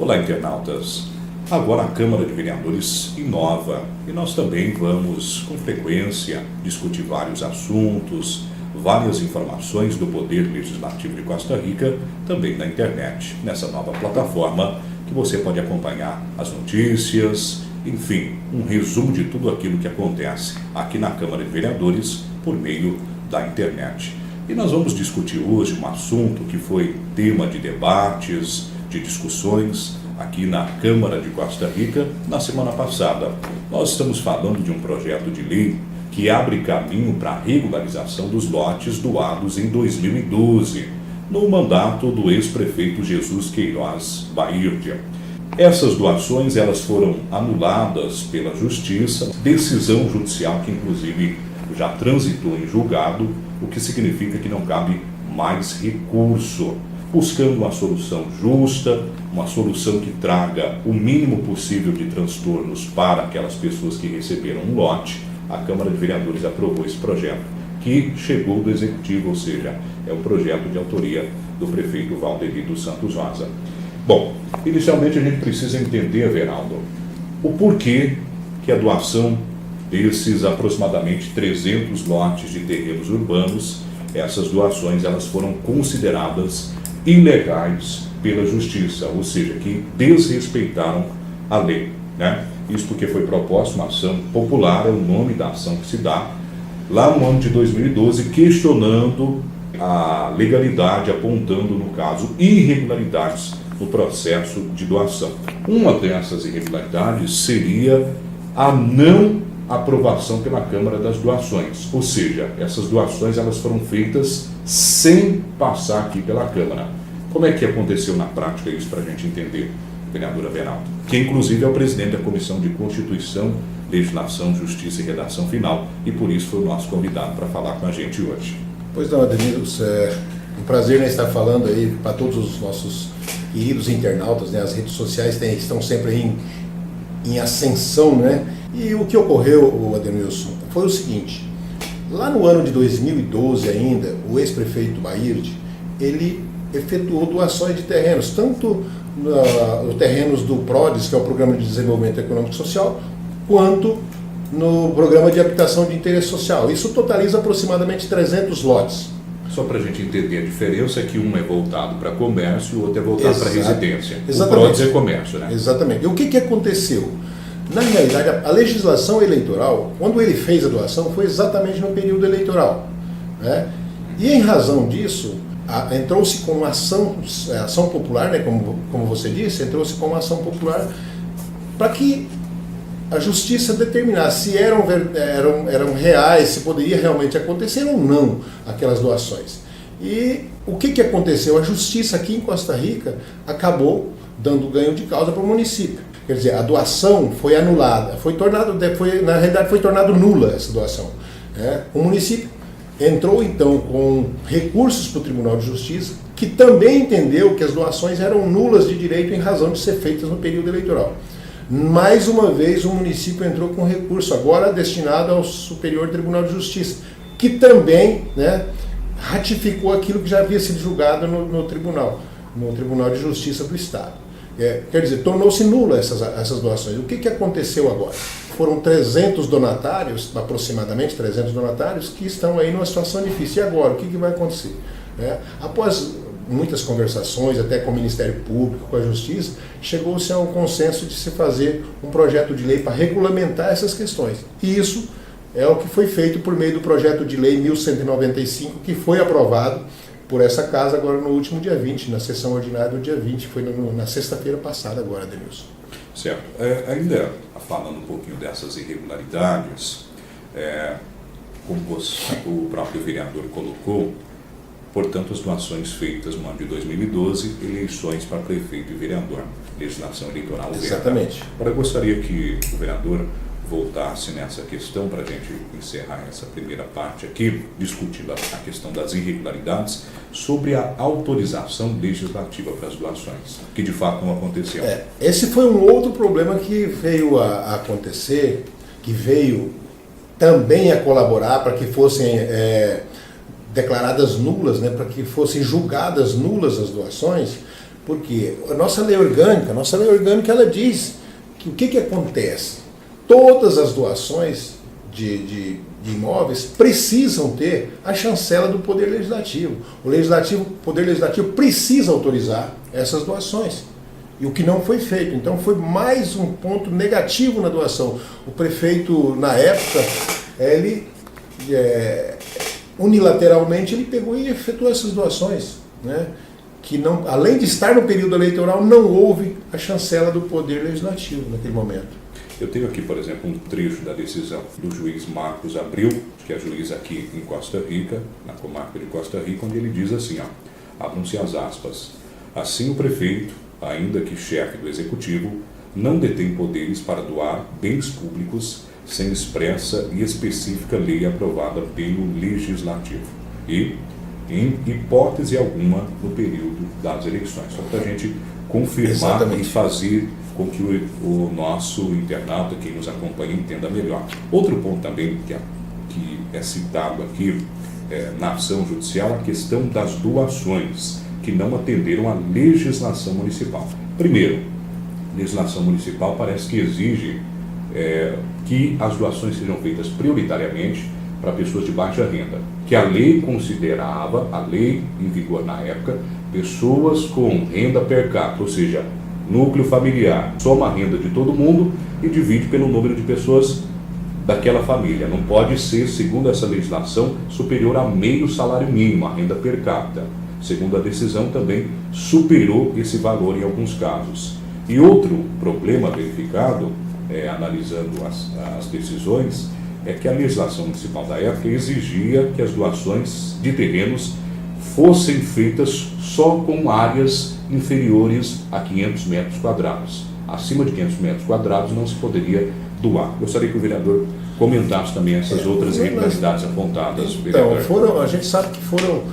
Olá, internautas. Agora a Câmara de Vereadores inova e nós também vamos, com frequência, discutir vários assuntos, várias informações do Poder Legislativo de Costa Rica, também na internet, nessa nova plataforma que você pode acompanhar as notícias, enfim, um resumo de tudo aquilo que acontece aqui na Câmara de Vereadores por meio da internet. E nós vamos discutir hoje um assunto que foi tema de debates, de discussões aqui na Câmara de Costa Rica na semana passada. Nós estamos falando de um projeto de lei que abre caminho para a regularização dos lotes doados em 2012, no mandato do ex-prefeito Jesus Queiroz Bairdia. Essas doações elas foram anuladas pela Justiça, decisão judicial que inclusive já transitou em julgado, o que significa que não cabe mais recurso, buscando uma solução justa, uma solução que traga o mínimo possível de transtornos para aquelas pessoas que receberam um lote. A Câmara de Vereadores aprovou esse projeto, que chegou do Executivo, ou seja, é um projeto de autoria do prefeito Valderi dos Santos Rosa. Bom, inicialmente a gente precisa entender, Veraldo, o porquê que a doação desses aproximadamente 300 lotes de terrenos urbanos, essas doações elas foram consideradas ilegais pela Justiça, ou seja, que desrespeitaram a lei, né? Isso porque foi proposta uma ação popular, é o nome da ação que se dá, lá no ano de 2012, questionando a legalidade, apontando, no caso, irregularidades no processo de doação. Uma dessas irregularidades seria a não aprovação pela Câmara das doações, ou seja, essas doações elas foram feitas sem passar aqui pela Câmara. Como é que aconteceu na prática isso para a gente entender, vereadora Veraldo? Que inclusive é o presidente da Comissão de Constituição, Legislação, Justiça e Redação Final, e por isso foi o nosso convidado para falar com a gente hoje. Pois não, Ademilson, é um prazer estar falando aí para todos os nossos queridos internautas, né? As redes sociais estão sempre em ascensão, né? E o que ocorreu, Ademilson, foi o seguinte: lá no ano de 2012 ainda, o ex-prefeito Bairdi, ele efetuou doações de terrenos, tanto nos terrenos do PRODES, que é o Programa de Desenvolvimento Econômico e Social, quanto no Programa de Habitação de Interesse Social. Isso totaliza aproximadamente 300 lotes. Só para a gente entender a diferença é que um é voltado para comércio e o outro é voltado para residência. Exatamente. O PRODES é comércio, né? Exatamente. E o que aconteceu? Na realidade, a legislação eleitoral, quando ele fez a doação, foi exatamente no período eleitoral, né? E em razão disso, entrou-se com uma ação popular, né? Como você disse, entrou-se com uma ação popular para que a Justiça determinasse se eram reais, se poderia realmente acontecer ou não aquelas doações. E o que aconteceu? A Justiça aqui em Costa Rica acabou dando ganho de causa para o município. Quer dizer, a doação foi anulada, na realidade foi tornado nula essa doação, né? O município entrou então com recursos para o Tribunal de Justiça, que também entendeu que as doações eram nulas de direito em razão de ser feitas no período eleitoral. Mais uma vez o município entrou com recurso, agora destinado ao Superior Tribunal de Justiça, que também, né, ratificou aquilo que já havia sido julgado no Tribunal de Justiça do Estado. Quer dizer, tornou-se nula essas doações. O que aconteceu agora? Foram 300 donatários, aproximadamente 300 donatários, que estão aí numa situação difícil. E agora, o que vai acontecer? Após muitas conversações, até com o Ministério Público, com a Justiça, chegou-se a um consenso de se fazer um projeto de lei para regulamentar essas questões. E isso é o que foi feito por meio do projeto de lei 1195, que foi aprovado por essa casa agora no último dia 20, na sessão ordinária do dia 20, foi na sexta-feira passada agora, Ademilson. Certo. Ainda falando um pouquinho dessas irregularidades, como o próprio vereador colocou, portanto, as doações feitas no ano de 2012, eleições para prefeito e vereador, legislação eleitoral. Exatamente. Agora, eu gostaria que o vereador voltasse nessa questão para a gente encerrar essa primeira parte aqui, discutindo a questão das irregularidades, sobre a autorização legislativa para as doações, que de fato não aconteceu. Esse foi um outro problema que veio a acontecer, que veio também a colaborar para que fossem declaradas nulas, né, para que fossem julgadas nulas as doações, Porque a nossa lei orgânica ela diz que o que acontece? Todas as doações de imóveis precisam ter a chancela do Poder Legislativo. O Poder Legislativo precisa autorizar essas doações. E o que não foi feito. Então foi mais um ponto negativo na doação. O prefeito, na época, ele unilateralmente ele pegou e efetuou essas doações, né? Que não, além de estar no período eleitoral, não houve a chancela do Poder Legislativo naquele momento. Eu tenho aqui, por exemplo, um trecho da decisão do juiz Marcos Abreu, que é juiz aqui em Costa Rica, na comarca de Costa Rica, onde ele diz assim, abram-se as aspas, assim o prefeito, ainda que chefe do executivo, não detém poderes para doar bens públicos sem expressa e específica lei aprovada pelo Legislativo e, em hipótese alguma, no período das eleições. Só para a gente confirmar Exatamente. e fazer com que o nosso internauta, quem nos acompanha, entenda melhor. Outro ponto também que é citado aqui na ação judicial, a questão das doações que não atenderam à legislação municipal. Primeiro, a legislação municipal parece que exige que as doações sejam feitas prioritariamente para pessoas de baixa renda, que a lei considerava, a lei em vigor na época, pessoas com renda per capita, ou seja, núcleo familiar, soma a renda de todo mundo e divide pelo número de pessoas daquela família. Não pode ser, segundo essa legislação, superior a meio salário mínimo, a renda per capita. Segundo a decisão, também superou esse valor em alguns casos. E outro problema verificado, analisando as decisões, é que a legislação municipal da época exigia que as doações de terrenos fossem feitas só com áreas inferiores a 500 metros quadrados. Acima de 500 metros quadrados não se poderia doar. Gostaria que o vereador comentasse também essas outras irregularidades apontadas. Então, a gente sabe que foram,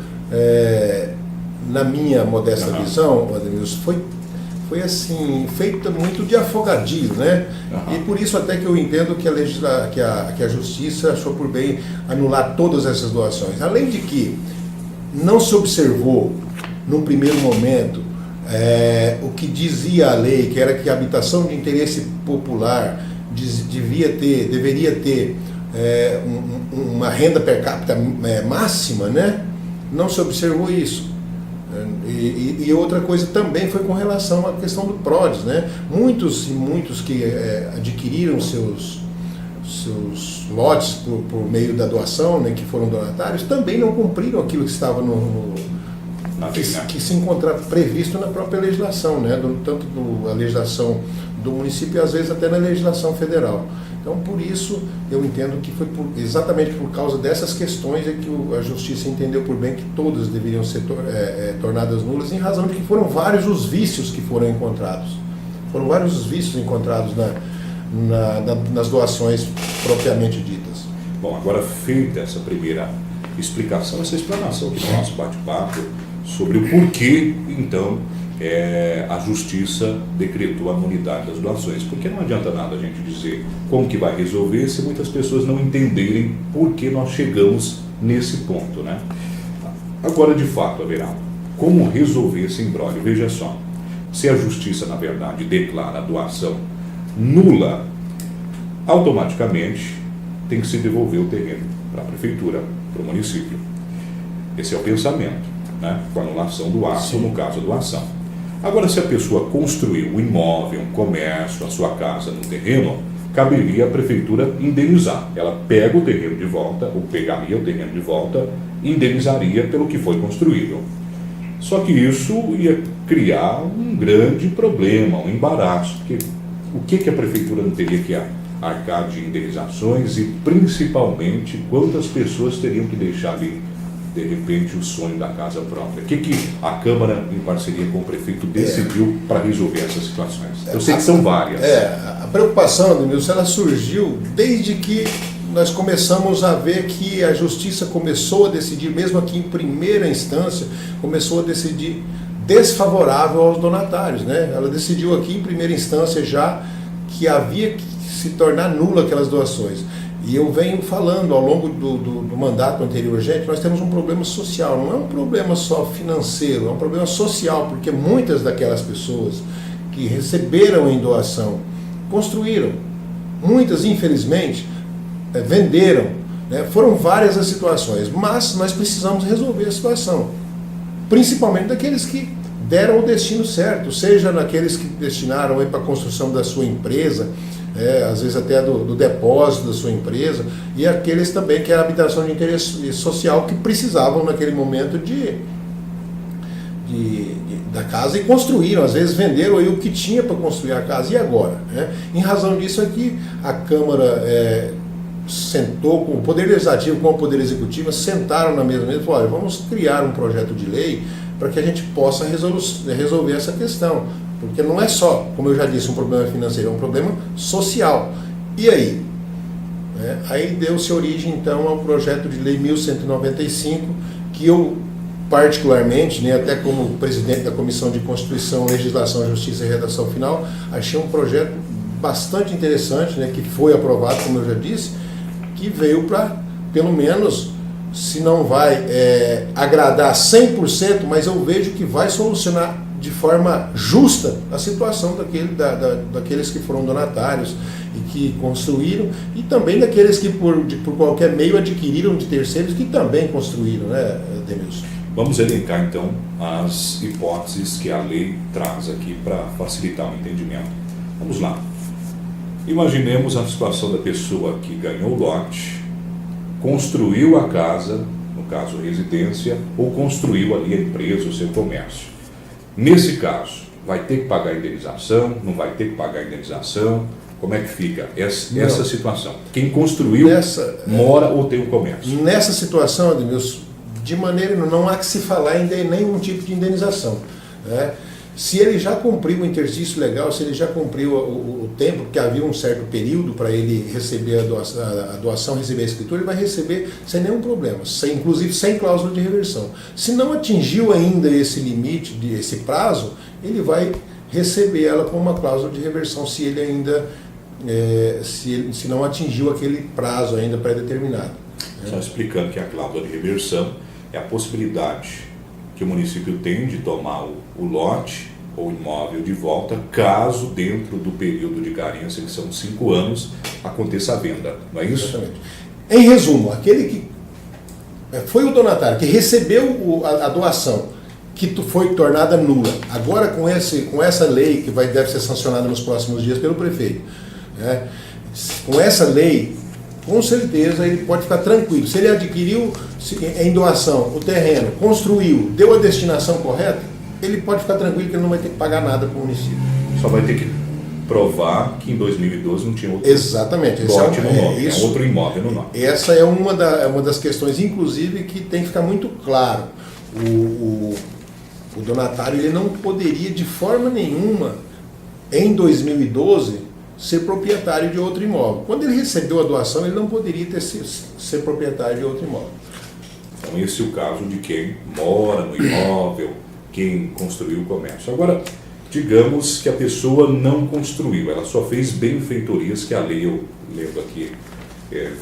na minha modesta visão, Ademilson, foi assim, feita muito de afogadilho, né? E por isso até que eu entendo que a Justiça achou por bem anular todas essas doações. Além de que não se observou, num primeiro momento, o que dizia a lei, que era que a habitação de interesse popular deveria ter uma renda per capita máxima, né? Não se observou isso. E outra coisa também foi com relação à questão do PRODES, né? Muitos que adquiriram seus lotes por meio da doação, né, que foram donatários, também não cumpriram aquilo que estava que se encontra previsto na própria legislação, né? Tanto a legislação do município e às vezes até na legislação federal. Então, por isso, eu entendo que foi exatamente por causa dessas questões que a Justiça entendeu por bem que todas deveriam ser tornadas nulas, em razão de que foram vários os vícios que foram encontrados. Foram vários os vícios encontrados nas doações propriamente ditas. Bom, agora feita essa primeira explicação, essa explanação aqui no nosso bate-papo sobre o porquê, então, a Justiça decretou a nulidade das doações. Porque não adianta nada a gente dizer como que vai resolver se muitas pessoas não entenderem por que nós chegamos nesse ponto, né? Agora, de fato, haverá como resolver esse imbróglio. Veja só, se a Justiça, na verdade, declara a doação nula, automaticamente tem que se devolver o terreno para a prefeitura, para o município. Esse é o pensamento, né? Com a anulação do ato, no caso a doação. Agora, se a pessoa construiu um imóvel, um comércio, a sua casa no terreno, caberia a prefeitura indenizar. Ela pega o terreno de volta, ou pegaria o terreno de volta, e indenizaria pelo que foi construído. Só que isso ia criar um grande problema, um embaraço, porque o que a prefeitura não teria que arcar de indenizações e, principalmente, quantas pessoas teriam que deixar ali, de repente, o sonho da casa própria? O que a Câmara, em parceria com o prefeito, decidiu para resolver essas situações? Eu sei que são várias. A preocupação, Ademilson, ela surgiu desde que nós começamos a ver que a Justiça começou a decidir, mesmo aqui em primeira instância, começou a decidir desfavorável aos donatários, né? Ela decidiu aqui em primeira instância já que havia que se tornar nula aquelas doações. E eu venho falando ao longo do mandato anterior, gente, nós temos um problema social, não é um problema só financeiro, é um problema social, porque muitas daquelas pessoas que receberam em doação construíram, muitas infelizmente venderam, né? Foram várias as situações, mas nós precisamos resolver a situação, principalmente daqueles que deram o destino certo, seja naqueles que destinaram para a construção da sua empresa, às vezes até do depósito da sua empresa, e aqueles também que é a habitação de interesse social que precisavam naquele momento da casa e construíram, às vezes venderam aí o que tinha para construir a casa, e agora? Né? Em razão disso aqui, a Câmara sentou com o Poder Legislativo, com o Poder Executivo, sentaram na mesma mesa e falaram, olha, vamos criar um projeto de lei para que a gente possa resolver essa questão. Porque não é só, como eu já disse, um problema financeiro, é um problema social. E aí? Aí deu-se origem, então, ao projeto de lei 1195, que eu, particularmente, né, até como presidente da Comissão de Constituição, Legislação, Justiça e Redação Final, achei um projeto bastante interessante, né, que foi aprovado, como eu já disse, que veio para, pelo menos, se não vai agradar 100%, mas eu vejo que vai solucionar de forma justa a situação daqueles que foram donatários e que construíram, e também daqueles que por qualquer meio adquiriram de terceiros que também construíram, né, Demilson? Vamos elencar então as hipóteses que a lei traz aqui para facilitar o entendimento. Vamos lá. Imaginemos a situação da pessoa que ganhou o lote, construiu a casa, no caso residência, ou construiu ali a empresa, o seu comércio. Nesse caso, vai ter que pagar indenização, não vai ter que pagar indenização? Como é que fica essa situação? Quem construiu mora ou tem um comércio? Nessa situação, Ademilson, de maneira não há que se falar em nenhum tipo de indenização, né? Se ele já cumpriu o interstício legal, se ele já cumpriu o tempo, porque havia um certo período para ele receber a doação, receber a escritura, ele vai receber sem nenhum problema, inclusive sem cláusula de reversão. Se não atingiu ainda esse limite, esse prazo, ele vai receber ela com uma cláusula de reversão, se ele ainda se não atingiu aquele prazo ainda pré-determinado. Só explicando que a cláusula de reversão é a possibilidade que o município tem de tomar o lote ou imóvel de volta, caso dentro do período de carência, que são 5 anos, aconteça a venda, não é isso? Exatamente. Em resumo, aquele que foi o donatário, que recebeu a doação, que foi tornada nula, agora com essa lei, que deve ser sancionada nos próximos dias pelo prefeito, né? Com essa lei, com certeza ele pode ficar tranquilo. Se ele adquiriu em doação o terreno, construiu, deu a destinação correta, ele pode ficar tranquilo que ele não vai ter que pagar nada para o município. Só vai ter que provar que em 2012 não tinha outro Exatamente. lote no nome, é outro imóvel no nome. Essa é uma das questões, inclusive, que tem que ficar muito claro. O donatário ele não poderia, de forma nenhuma, em 2012, ser proprietário de outro imóvel. Quando ele recebeu a doação, ele não poderia ser proprietário de outro imóvel. Então esse é o caso de quem mora no imóvel, quem construiu o comércio. Agora, digamos que a pessoa não construiu, ela só fez benfeitorias, que a lei, eu lembro aqui,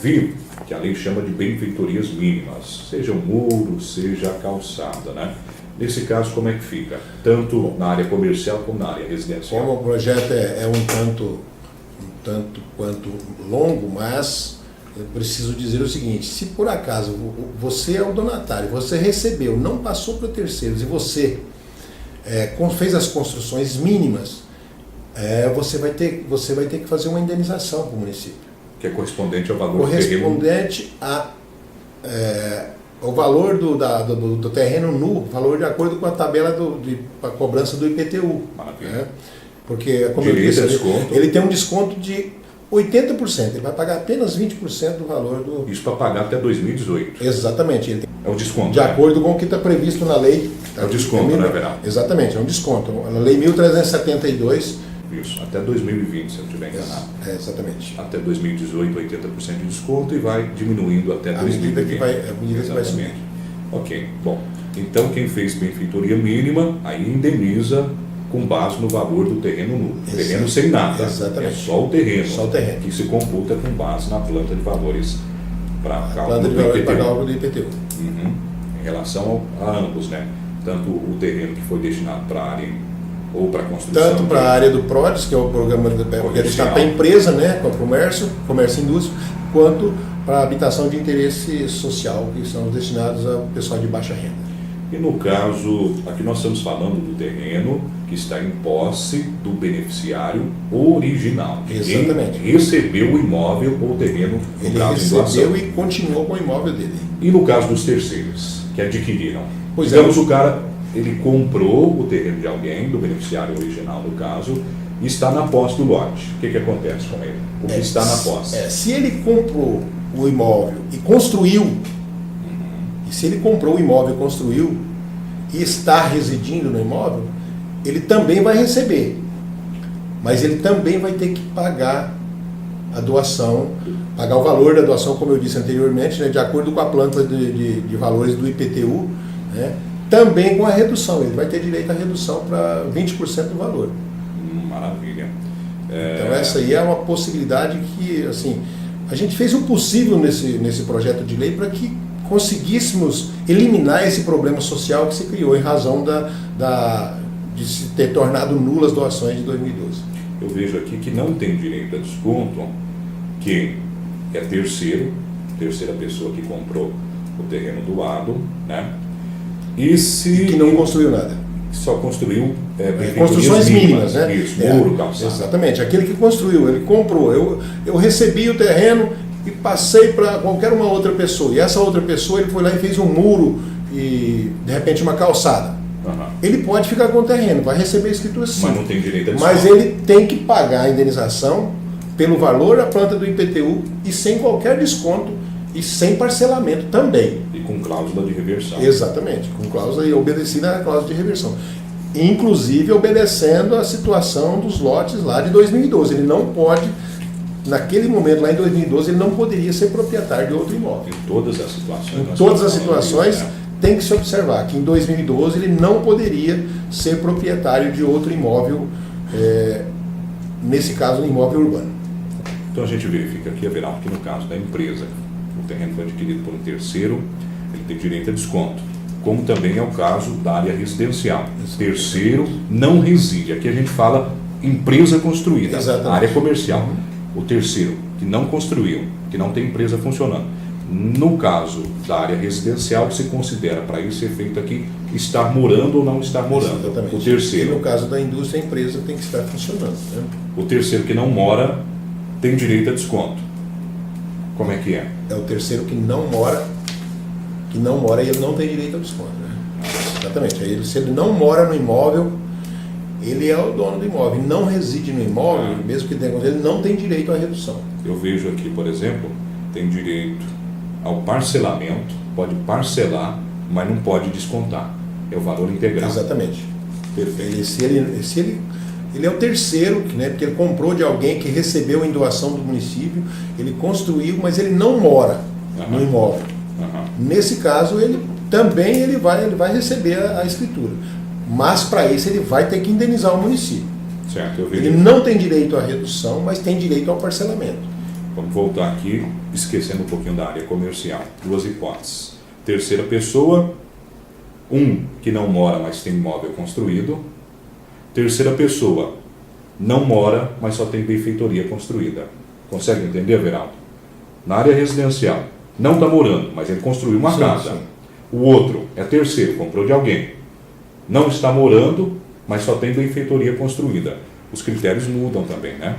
vi que a lei chama de benfeitorias mínimas, seja um muro, seja a calçada, né? Nesse caso, como é que fica? Tanto na área comercial como na área residencial. Como o projeto é um tanto quanto longo, mas eu preciso dizer o seguinte: se por acaso você é o donatário, você recebeu, não passou para terceiros e você fez as construções mínimas, você vai ter que fazer uma indenização para o município. Que é correspondente ao valor do terreno. Correspondente ao valor do terreno nu, valor de acordo com a tabela de cobrança do IPTU. Maravilha. Né? Porque, como eu disse, ele tem um desconto de 80%, ele vai pagar apenas 20% do valor do... Isso para pagar até 2018. Exatamente. É o desconto. De acordo com o que está previsto na lei. É o desconto, né, Verão? Exatamente, é um desconto. A lei 1372. Isso, até 2020, se eu não estiver enganado. Exatamente. Até 2018, 80% de desconto e vai diminuindo até 2020. À medida que vai subir. Ok, bom. Então, quem fez benfeitoria mínima, aí indeniza com base no valor do terreno nu. Terreno sem nada. Exatamente. É só o terreno. Só o terreno. Que se computa com base na planta de valores para cálculo do IPTU. Uhum. Em relação a ambos, né? Tanto o terreno que foi destinado para a área ou para a construção. Tanto para a área do PRODES, que é o programa que está para a empresa, né, com o comércio e indústria, quanto para a habitação de interesse social, que são destinados ao pessoal de baixa renda. E no caso, aqui nós estamos falando do terreno que está em posse do beneficiário original. Exatamente. Quem recebeu o imóvel ou o terreno no Ele caso de doação. recebeu e continuou com o imóvel dele. E no caso dos terceiros, que adquiriram? Pois digamos, o cara, ele comprou o terreno de alguém, do beneficiário original no caso, e está na posse do lote. O que acontece com ele? O que está na posse? Se ele comprou o imóvel e construiu, e se ele comprou o imóvel e construiu, e está residindo no imóvel, ele também vai receber. Mas ele também vai ter que pagar a doação, pagar o valor da doação, como eu disse anteriormente, né, de acordo com a planta de valores do IPTU, né, também com a redução. Ele vai ter direito à redução para 20% do valor. Maravilha. Então essa aí é uma possibilidade que, assim, a gente fez o possível nesse projeto de lei para que conseguíssemos eliminar esse problema social que se criou em razão de se ter tornado nulas as doações de 2012. Eu vejo aqui que não tem direito a desconto quem é terceira pessoa que comprou o terreno doado, né? E que não construiu nada. Só construiu construções mínimas, né? Isso, muro, calçado. Exatamente. Aquele que construiu, ele comprou. Eu recebi o terreno e passei para qualquer uma outra pessoa. E essa outra pessoa, ele foi lá e fez um muro e, de repente, uma calçada. Uhum. Ele pode ficar com o terreno, vai receber a escritura sim. Mas não tem direito a desconto. Mas ele tem que pagar a indenização pelo valor da planta do IPTU e sem qualquer desconto e sem parcelamento também. E com cláusula de reversão. Exatamente, com cláusula e obedecida à cláusula de reversão. Inclusive obedecendo a situação dos lotes lá de 2012. Ele não pode, naquele momento lá em 2012, ele não poderia ser proprietário de outro imóvel. Em todas as situações. Em todas as situações, tem que se observar que em 2012 ele não poderia ser proprietário de outro imóvel, nesse caso, um imóvel urbano. Então a gente verifica aqui, Everaldo, que no caso da empresa, o terreno foi adquirido por um terceiro, ele tem direito a desconto. Como também é o caso da área residencial. Terceiro não reside. Aqui a gente fala empresa construída, exatamente, área comercial. O terceiro que não construiu, que não tem empresa funcionando. No caso da área residencial, se considera, para esse efeito aqui, estar morando ou não estar morando. Exatamente. O terceiro. E no caso da indústria, a empresa tem que estar funcionando. Né? O terceiro que não mora tem direito a desconto. Como é que é? É o terceiro que não mora e ele não tem direito ao desconto. Né? Exatamente. Aí, se ele não mora no imóvel, ele é o dono do imóvel. Não reside no imóvel, mesmo que tenha, ele não tem direito à redução. Eu vejo aqui, por exemplo, tem direito ao parcelamento, pode parcelar, mas não pode descontar. É o valor integral. Exatamente. Perfeito. Ele é o terceiro, né, porque ele comprou de alguém que recebeu em doação do município, ele construiu, mas ele não mora no imóvel. Nesse caso, ele vai receber a escritura. Mas para isso ele vai ter que indenizar o município. Certo, eu vejo. Ele não tem direito à redução, mas tem direito ao parcelamento. Vamos voltar aqui, esquecendo um pouquinho da área comercial. Duas hipóteses. Terceira pessoa, que não mora, mas tem imóvel construído. Terceira pessoa, não mora, mas só tem benfeitoria construída. Consegue entender, Everaldo? Na área residencial, não está morando, mas ele construiu uma casa. Sim. O outro é terceiro, comprou de alguém. Não está morando, mas só tem benfeitoria construída. Os critérios mudam também, né?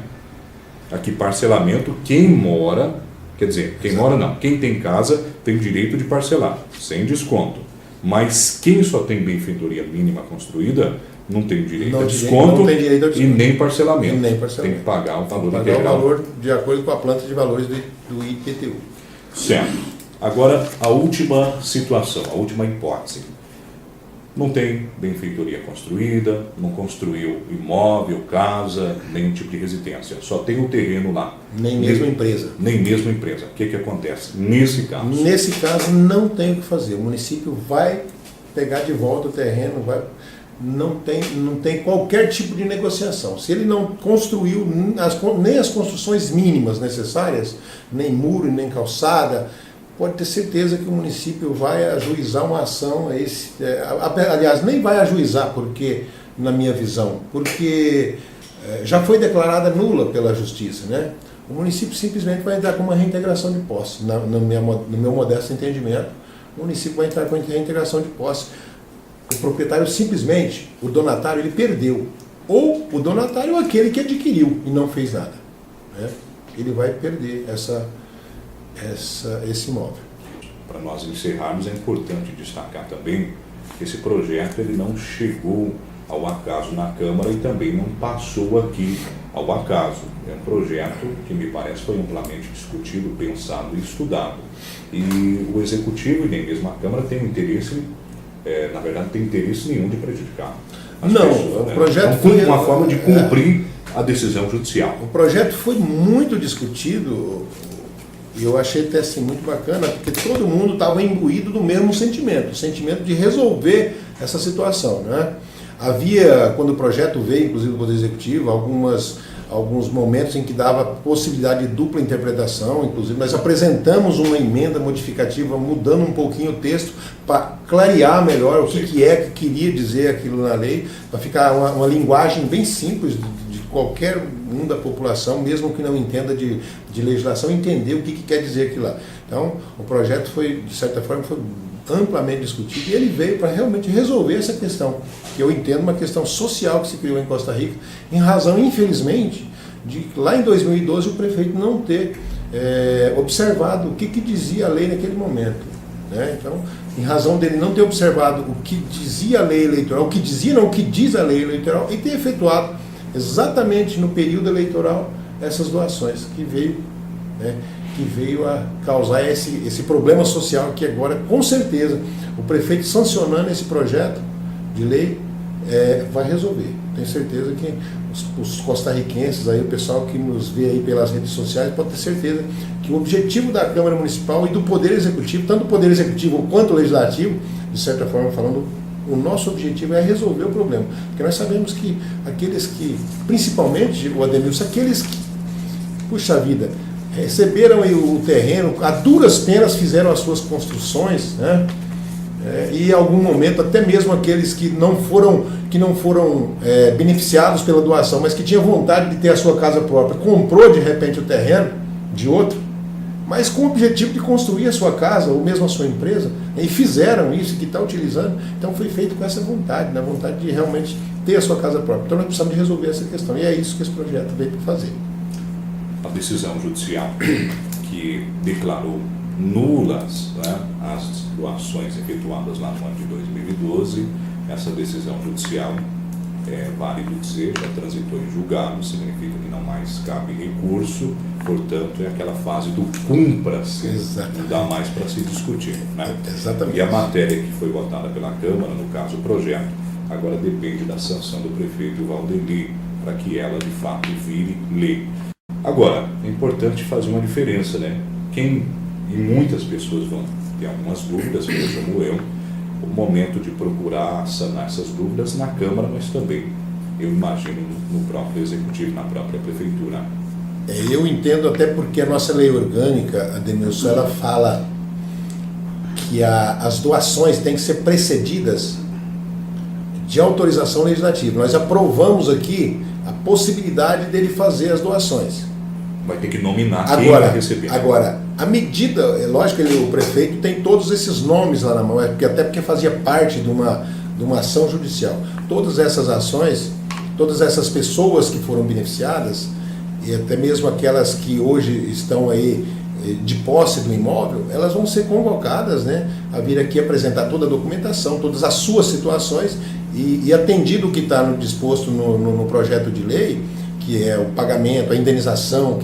Aqui, parcelamento, quem mora, quer dizer, quem mora não, quem tem casa tem direito de parcelar, sem desconto. Mas quem só tem benfeitoria mínima construída, não tem direito a desconto e nem parcelamento. Tem que pagar o valor integral. Pagar o valor de acordo com a planta de valores do IPTU. Certo. Agora, a última situação, a última hipótese. Não tem benfeitoria construída, não construiu imóvel, casa, nenhum tipo de residência. Só tem o terreno lá. Nem mesmo empresa. Nem mesmo empresa. O que acontece nesse caso? Nesse caso, não tem o que fazer. O município vai pegar de volta o terreno, não tem qualquer tipo de negociação. Se ele não construiu nem as construções mínimas necessárias, nem muro, nem calçada, pode ter certeza que o município vai ajuizar uma ação, aliás, nem vai ajuizar, porque, na minha visão, porque já foi declarada nula pela Justiça, né? O município simplesmente vai entrar com uma reintegração de posse. No meu modesto entendimento, o município vai entrar com a reintegração de posse. O proprietário simplesmente, o donatário, ele perdeu. Ou o donatário é aquele que adquiriu e não fez nada, né? Ele vai perder esse imóvel. Para nós encerrarmos, é importante destacar também que esse projeto ele não chegou ao acaso na Câmara e também não passou aqui ao acaso. É um projeto que me parece foi amplamente discutido, pensado e estudado. E o Executivo e nem mesmo a Câmara tem interesse, na verdade, tem interesse nenhum de prejudicar as pessoas. O projeto então, foi uma forma de cumprir a decisão judicial. O projeto foi muito discutido e eu achei até assim muito bacana, porque todo mundo estava imbuído do mesmo sentimento, o sentimento de resolver essa situação, né? Havia, quando o projeto veio, inclusive do Poder Executivo, alguns momentos em que dava possibilidade de dupla interpretação, inclusive nós apresentamos uma emenda modificativa mudando um pouquinho o texto para clarear melhor o que queria dizer aquilo na lei, para ficar uma linguagem bem simples de qualquer um da população, mesmo que não entenda de legislação, entender o que quer dizer aquilo lá. Então, o projeto foi, de certa forma, foi amplamente discutido e ele veio para realmente resolver essa questão, que eu entendo uma questão social que se criou em Costa Rica, em razão, infelizmente, de lá em 2012 o prefeito não ter observado o que dizia a lei naquele momento, né? Então, em razão dele não ter observado o que dizia a lei eleitoral, o que diz a lei eleitoral, e ter efetuado exatamente no período eleitoral essas doações que veio a causar esse problema social que agora, com certeza, o prefeito sancionando esse projeto de lei vai resolver. Tenho certeza que os costarriquenses, aí, o pessoal que nos vê aí pelas redes sociais, pode ter certeza que o objetivo da Câmara Municipal e do Poder Executivo, tanto o Poder Executivo quanto o Legislativo, de certa forma falando, o nosso objetivo é resolver o problema. Porque nós sabemos que aqueles que, principalmente, o Ademilson, aqueles que, puxa vida, receberam o terreno, a duras penas fizeram as suas construções, né? E em algum momento até mesmo aqueles que não foram beneficiados pela doação, mas que tinham vontade de ter a sua casa própria, comprou de repente o terreno de outro, mas com o objetivo de construir a sua casa ou mesmo a sua empresa, e fizeram isso, que está utilizando, então foi feito com essa vontade, na vontade de realmente ter a sua casa própria. Então nós precisamos de resolver essa questão, e é isso que esse projeto veio para fazer. A decisão judicial que declarou nulas, né, as doações efetuadas lá no ano de 2012, essa decisão judicial, válido dizer, já transitou em julgado, significa que não mais cabe recurso, portanto é aquela fase do cumpra-se, não dá mais para se discutir, né? Exatamente. E a matéria que foi votada pela Câmara, no caso o projeto, agora depende da sanção do prefeito Valdeli, para que ela de fato vire lei. Agora, é importante fazer uma diferença, né? E muitas pessoas vão ter algumas dúvidas, como eu, o momento de procurar sanar essas dúvidas na Câmara, mas também, eu imagino, no próprio Executivo, na própria Prefeitura. Eu entendo até porque a nossa lei orgânica, Ademilson, ela fala que as doações têm que ser precedidas de autorização legislativa. Nós aprovamos aqui a possibilidade dele fazer as doações. Vai ter que nominar quem vai receber. Agora, a medida, é lógico que o prefeito tem todos esses nomes lá na mão, até porque fazia parte de uma ação judicial. Todas essas ações, todas essas pessoas que foram beneficiadas, e até mesmo aquelas que hoje estão aí de posse do imóvel, elas vão ser convocadas, né, a vir aqui apresentar toda a documentação, todas as suas situações, e atendido o que está disposto no projeto de lei, que é o pagamento, a indenização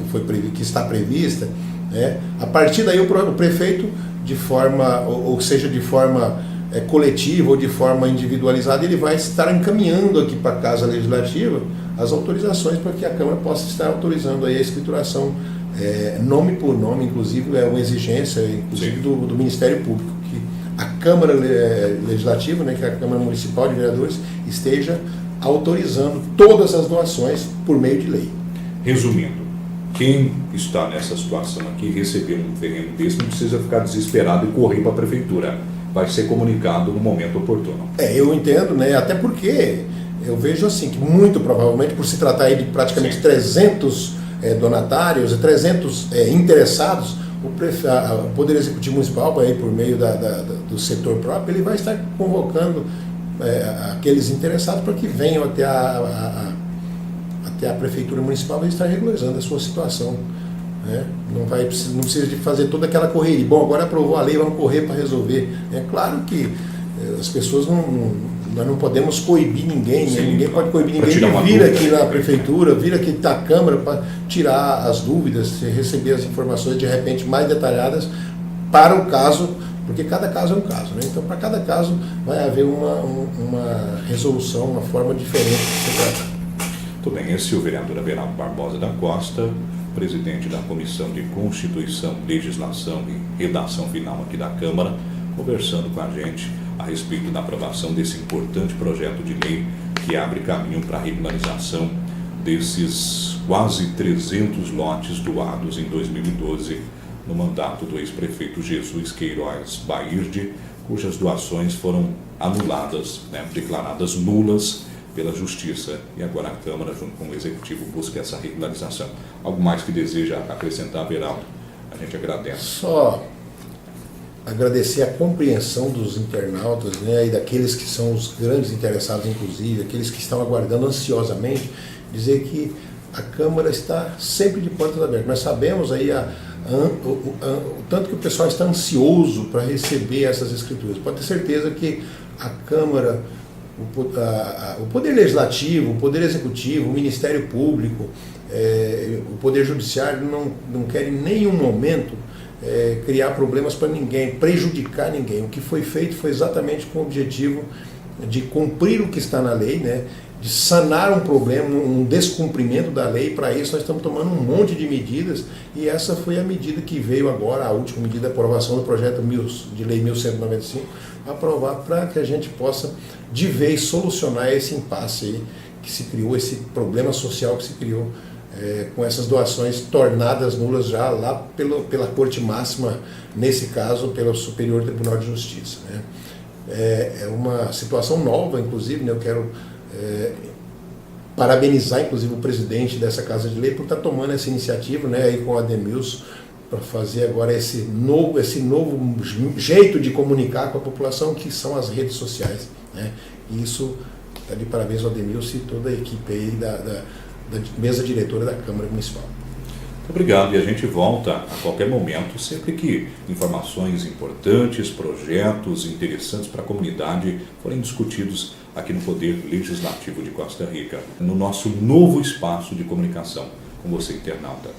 que está prevista, né? A partir daí o prefeito, de forma, ou seja, de forma coletiva ou de forma individualizada, ele vai estar encaminhando aqui para a Casa Legislativa as autorizações para que a Câmara possa estar autorizando aí a escrituração nome por nome, inclusive é uma exigência inclusive do Ministério Público, que a Câmara Legislativa, né, que é a Câmara Municipal de Vereadores, esteja autorizando todas as doações por meio de lei. Resumindo, quem está nessa situação aqui, receber um terreno desse, não precisa ficar desesperado e correr para a prefeitura. Vai ser comunicado no momento oportuno. Eu entendo, né? Até porque eu vejo assim, que muito provavelmente, por se tratar aí de praticamente 300 donatários e 300 interessados, o Poder Executivo Municipal, aí, por meio do setor próprio, ele vai estar convocando aqueles interessados para que venham até a Prefeitura Municipal e estar regularizando a sua situação. Né? Não precisa de fazer toda aquela correria. Bom, agora aprovou a lei, vamos correr para resolver. É claro que as pessoas nós não podemos coibir ninguém, né? Ninguém pode coibir ninguém de vir aqui na prefeitura, vir aqui na Câmara para tirar as dúvidas, receber as informações de repente mais detalhadas para o caso, porque cada caso é um caso, né? Então, para cada caso vai haver uma resolução, uma forma diferente de se tratar. Muito bem, esse é o vereador Averaldo Barbosa da Costa, presidente da Comissão de Constituição, Legislação e Redação Final aqui da Câmara, conversando com a gente a respeito da aprovação desse importante projeto de lei que abre caminho para a regularização desses quase 300 lotes doados em 2012 no mandato do ex-prefeito Jesus Queiroz Bairde, cujas doações foram anuladas, né, declaradas nulas pela Justiça, e agora a Câmara, junto com o Executivo, busca essa regularização. Algo mais que deseja acrescentar, Averaldo? A gente agradece. Só agradecer a compreensão dos internautas, né, e daqueles que são os grandes interessados, inclusive, aqueles que estão aguardando ansiosamente, dizer que a Câmara está sempre de portas abertas. Nós sabemos aí o tanto que o pessoal está ansioso para receber essas escrituras. Pode ter certeza que a Câmara, o Poder Legislativo, o Poder Executivo, o Ministério Público, o Poder Judiciário não quer em nenhum momento criar problemas para ninguém, prejudicar ninguém. O que foi feito foi exatamente com o objetivo de cumprir o que está na lei, né? De sanar um problema, um descumprimento da lei. Para isso nós estamos tomando um monte de medidas, e essa foi a medida que veio agora, a última medida, a aprovação do projeto de lei 1195, aprovar para que a gente possa de vez solucionar esse impasse aí que se criou, esse problema social que se criou com essas doações tornadas nulas já lá pela Corte Máxima, nesse caso pelo Superior Tribunal de Justiça, né? É uma situação nova, inclusive, né? Eu quero parabenizar, inclusive, o presidente dessa Casa de Lei por estar tomando essa iniciativa, né, aí com o Ademilson, para fazer agora esse novo jeito de comunicar com a população, que são as redes sociais, né? E isso está de parabéns ao Ademilson e toda a equipe aí da mesa diretora da Câmara Municipal. Muito obrigado, e a gente volta a qualquer momento, sempre que informações importantes, projetos interessantes para a comunidade forem discutidos aqui no Poder Legislativo de Costa Rica, no nosso novo espaço de comunicação com você, internauta.